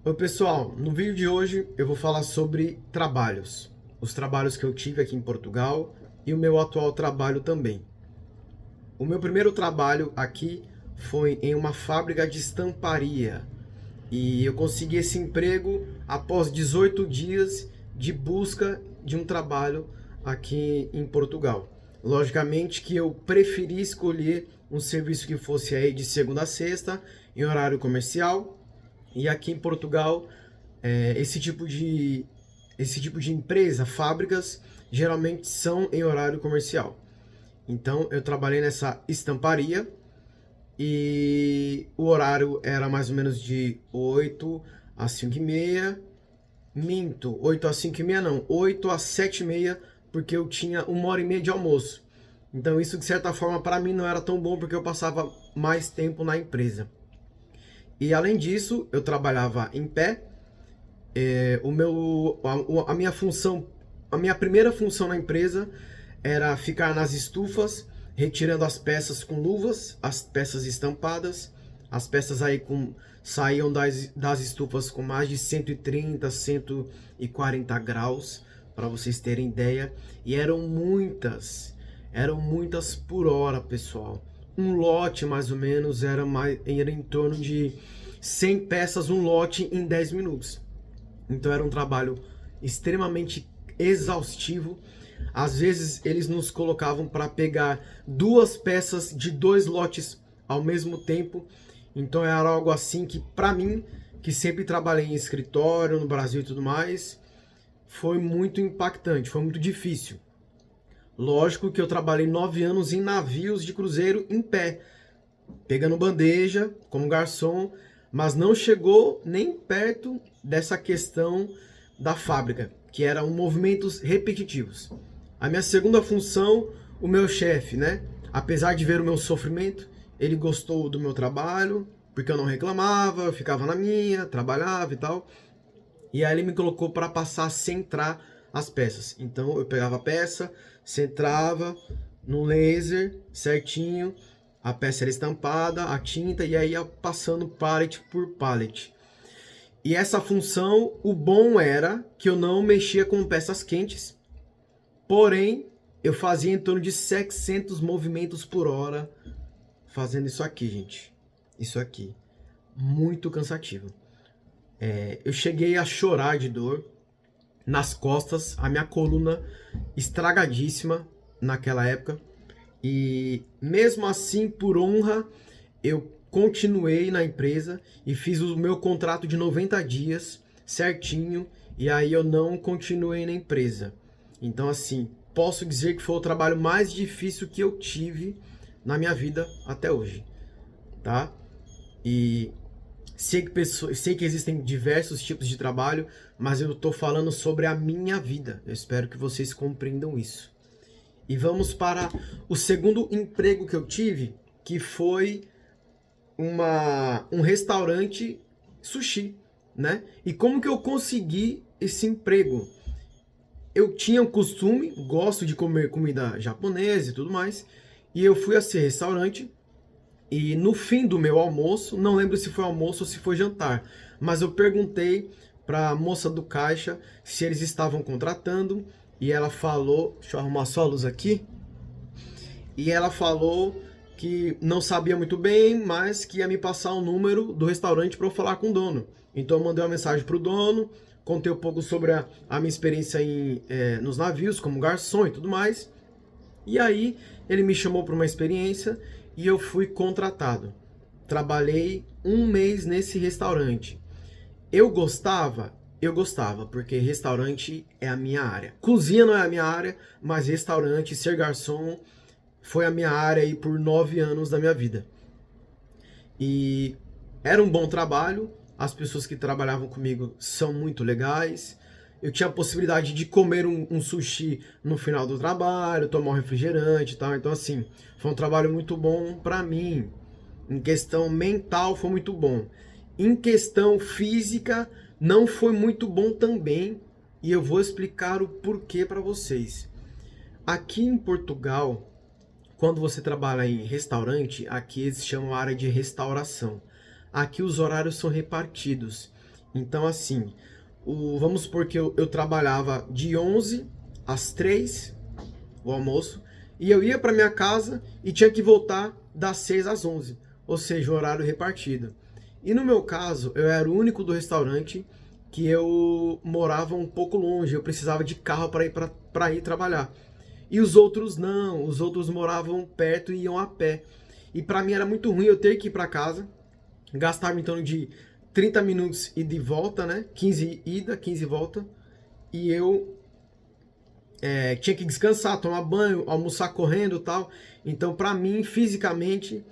Oi pessoal, no vídeo de hoje eu vou falar sobre trabalhos. Os trabalhos que eu tive aqui em Portugal e o meu atual trabalho também. O meu primeiro trabalho aqui foi em uma fábrica de estamparia. E eu consegui esse emprego após 18 dias de busca de um trabalho aqui em Portugal. Logicamente que eu preferi escolher um serviço que fosse aí de segunda a sexta, em horário comercial. E aqui em Portugal, esse tipo de empresa, fábricas, geralmente são em horário comercial. Então eu trabalhei nessa estamparia e o horário era mais ou menos de 8 às 5 e meia. Minto, 8 às 5 e meia não, 8 às 7 e meia, porque eu tinha 1 hora e meia de almoço. Então isso de certa forma para mim não era tão bom porque eu passava mais tempo na empresa. E além disso, eu trabalhava em pé. A minha função, a minha primeira função na empresa era ficar nas estufas, retirando as peças com luvas, as peças estampadas. As peças aí saíam das estufas com mais de 130, 140 graus, para vocês terem ideia. E eram muitas por hora, pessoal. Um lote mais ou menos era em torno de 100 peças um lote em 10 minutos. Então era um trabalho extremamente exaustivo. Às vezes eles nos colocavam para pegar duas peças de dois lotes ao mesmo tempo. Então era algo assim que para mim, que sempre trabalhei em escritório no Brasil e tudo mais, foi muito impactante, foi muito difícil. Lógico que eu trabalhei 9 anos em navios de cruzeiro em pé, pegando bandeja como garçom, mas não chegou nem perto dessa questão da fábrica, que eram movimentos repetitivos. A minha segunda função, o meu chefe, né? Apesar de ver o meu sofrimento, ele gostou do meu trabalho, porque eu não reclamava, eu ficava na minha, trabalhava e tal. E aí ele me colocou para passar a centrar as peças. Então eu pegava a peça, centrava no laser certinho, a peça era estampada, a tinta, e aí ia passando pallet por pallet. E essa função, o bom era que eu não mexia com peças quentes, porém eu fazia em torno de 700 movimentos por hora fazendo isso aqui, gente. Isso aqui. Muito cansativo. Eu cheguei a chorar de dor nas costas, a minha coluna estragadíssima naquela época. E mesmo assim, por honra, eu continuei na empresa e fiz o meu contrato de 90 dias certinho, e aí eu não continuei na empresa. Então assim, posso dizer que foi o trabalho mais difícil que eu tive na minha vida até hoje, tá? E sei que existem diversos tipos de trabalho, mas eu tô falando sobre a minha vida. Eu espero que vocês compreendam isso. E vamos para o segundo emprego que eu tive, que foi um restaurante sushi, né? E como que eu consegui esse emprego? Eu tinha o costume, gosto de comer comida japonesa e tudo mais, e eu fui a esse restaurante. E no fim do meu almoço, não lembro se foi almoço ou se foi jantar, mas eu perguntei para a moça do caixa se eles estavam contratando, e ela falou, deixa eu arrumar só a luz aqui, e ela falou que não sabia muito bem, mas que ia me passar o número do restaurante para eu falar com o dono. Então eu mandei uma mensagem para o dono, contei um pouco sobre a minha experiência nos navios, como garçom e tudo mais. E aí ele me chamou para uma experiência e eu fui contratado. Trabalhei 1 mês nesse restaurante. Eu gostava? Eu gostava, porque restaurante é a minha área. Cozinha não é a minha área, mas restaurante, ser garçom, foi a minha área aí por 9 anos da minha vida. E era um bom trabalho, as pessoas que trabalhavam comigo são muito legais. Eu tinha a possibilidade de comer um sushi no final do trabalho, tomar um refrigerante e tal. Então, assim, foi um trabalho muito bom pra mim. Em questão mental, foi muito bom. Em questão física, não foi muito bom também. E eu vou explicar o porquê pra vocês. Aqui em Portugal, quando você trabalha em restaurante, aqui eles chamam a área de restauração. Aqui os horários são repartidos. Então, assim, vamos supor que eu trabalhava de 11 às 3, o almoço, e eu ia para minha casa e tinha que voltar das 6 às 11, ou seja, o horário repartido. E no meu caso, eu era o único do restaurante que eu morava um pouco longe, eu precisava de carro para ir trabalhar. E os outros não, os outros moravam perto e iam a pé. E para mim era muito ruim eu ter que ir para casa, gastava em torno de 30 minutos e de volta, né? 15 ida, 15 volta. E eu tinha que descansar, tomar banho, almoçar correndo e tal. Então, para mim, fisicamente,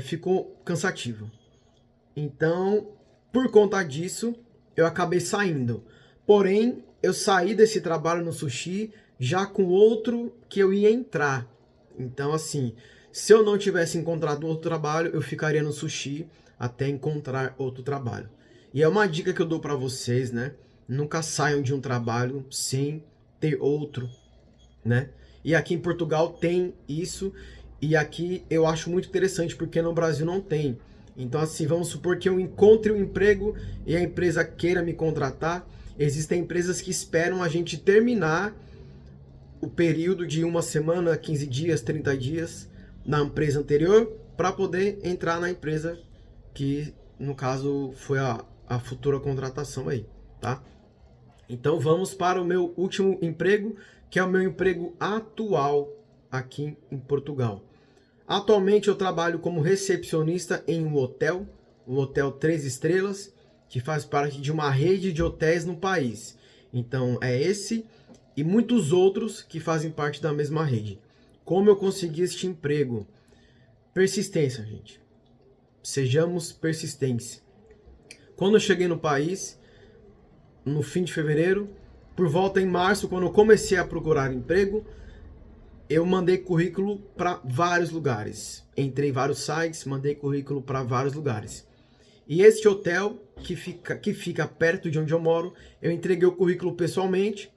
ficou cansativo. Então, por conta disso, eu acabei saindo. Porém, eu saí desse trabalho no sushi já com outro que eu ia entrar. Então, assim, se eu não tivesse encontrado outro trabalho, eu ficaria no sushi até encontrar outro trabalho. E é uma dica que eu dou para vocês, né? Nunca saiam de um trabalho sem ter outro, né? E aqui em Portugal tem isso, e aqui eu acho muito interessante porque no Brasil não tem. Então, assim, vamos supor que eu encontre um emprego e a empresa queira me contratar. Existem empresas que esperam a gente terminar o período de uma semana, 15 dias, 30 dias na empresa anterior para poder entrar na empresa que, no caso, foi a futura contratação aí, tá? Então vamos para o meu último emprego, que é o meu emprego atual aqui em Portugal. Atualmente eu trabalho como recepcionista em um hotel 3 estrelas, que faz parte de uma rede de hotéis no país. Então é esse e muitos outros que fazem parte da mesma rede. Como eu consegui este emprego? Persistência, gente. Sejamos persistentes. Quando eu cheguei no país, no fim de fevereiro, por volta em março, quando eu comecei a procurar emprego, eu mandei currículo para vários lugares. Entrei em vários sites, mandei currículo para vários lugares. E este hotel, que fica perto de onde eu moro, eu entreguei o currículo pessoalmente,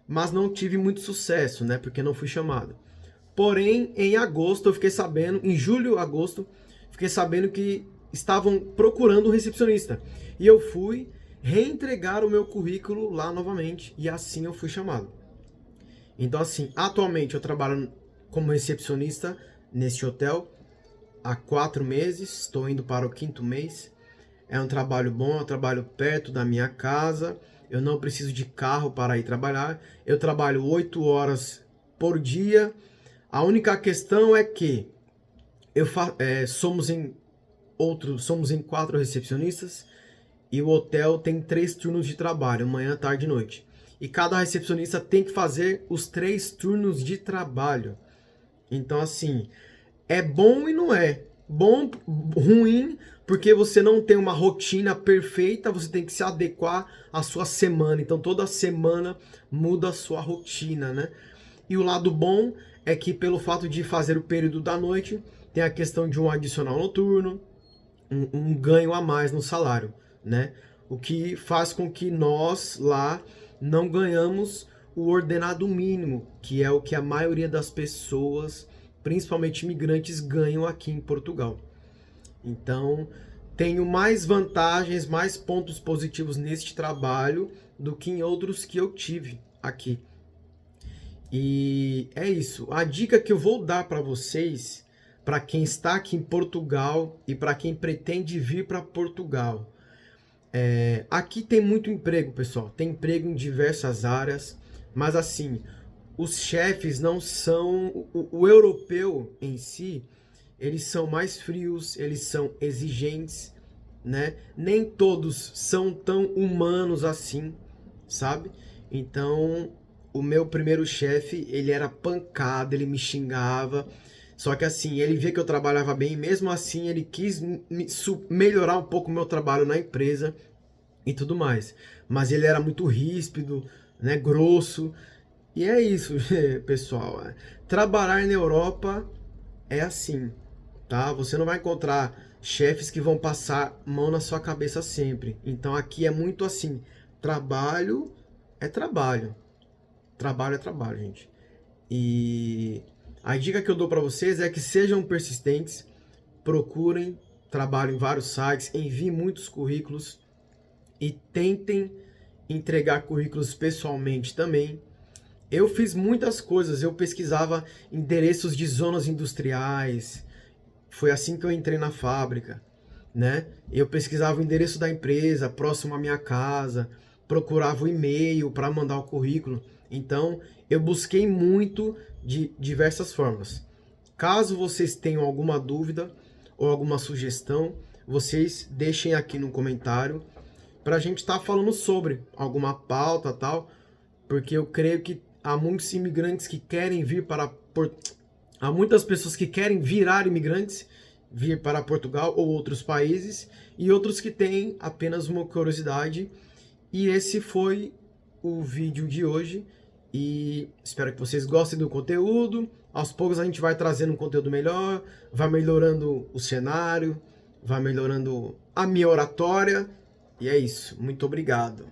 mas não tive muito sucesso, né? Porque não fui chamado. Porém, em agosto, eu fiquei sabendo, em julho, agosto, fiquei sabendo que estavam procurando um recepcionista. E eu fui reentregar o meu currículo lá novamente, e assim eu fui chamado. Então, assim, atualmente eu trabalho como recepcionista neste hotel há 4 meses, estou indo para o 5º mês. É um trabalho bom, é um trabalho perto da minha casa, eu não preciso de carro para ir trabalhar. Eu trabalho 8 horas por dia. A única questão é que somos em 4 recepcionistas e o hotel tem 3 turnos de trabalho, manhã, tarde e noite. E cada recepcionista tem que fazer os 3 turnos de trabalho. Então, assim, é bom e não é. Bom, ruim, porque você não tem uma rotina perfeita, você tem que se adequar à sua semana. Então, toda semana muda a sua rotina, né? E o lado bom é que, pelo fato de fazer o período da noite, tem a questão de um adicional noturno, um ganho a mais no salário, né? O que faz com que nós lá não ganhamos o ordenado mínimo, que é o que a maioria das pessoas, principalmente imigrantes, ganham aqui em Portugal. Então, tenho mais vantagens, mais pontos positivos neste trabalho do que em outros que eu tive aqui. E é isso. A dica que eu vou dar para vocês, para quem está aqui em Portugal e para quem pretende vir para Portugal. Aqui tem muito emprego, pessoal. Tem emprego em diversas áreas, mas assim, os chefes não são o europeu em si, eles são mais frios, eles são exigentes, né? Nem todos são tão humanos assim, sabe? Então, o meu primeiro chefe, ele era pancada, ele me xingava. Só que assim, ele via que eu trabalhava bem, mesmo assim ele quis melhorar um pouco o meu trabalho na empresa e tudo mais. Mas ele era muito ríspido, né, grosso. E é isso, pessoal. Trabalhar na Europa é assim, tá? Você não vai encontrar chefes que vão passar mão na sua cabeça sempre. Então aqui é muito assim, trabalho é trabalho. Trabalho é trabalho, gente. E a dica que eu dou para vocês é que sejam persistentes, procurem trabalho em vários sites, enviem muitos currículos e tentem entregar currículos pessoalmente também. Eu fiz muitas coisas, eu pesquisava endereços de zonas industriais, foi assim que eu entrei na fábrica, né? Eu pesquisava o endereço da empresa próximo à minha casa, procurava o e-mail para mandar o currículo. Então, eu busquei muito de diversas formas. Caso vocês tenham alguma dúvida ou alguma sugestão, vocês deixem aqui no comentário para a gente estar falando sobre alguma pauta tal, porque eu creio que há muitos imigrantes que querem vir para há muitas pessoas que querem virar imigrantes, vir para Portugal ou outros países, e outros que têm apenas uma curiosidade. E esse foi o vídeo de hoje, e espero que vocês gostem do conteúdo. Aos poucos a gente vai trazendo um conteúdo melhor, vai melhorando o cenário, vai melhorando a minha oratória, e é isso. Muito obrigado.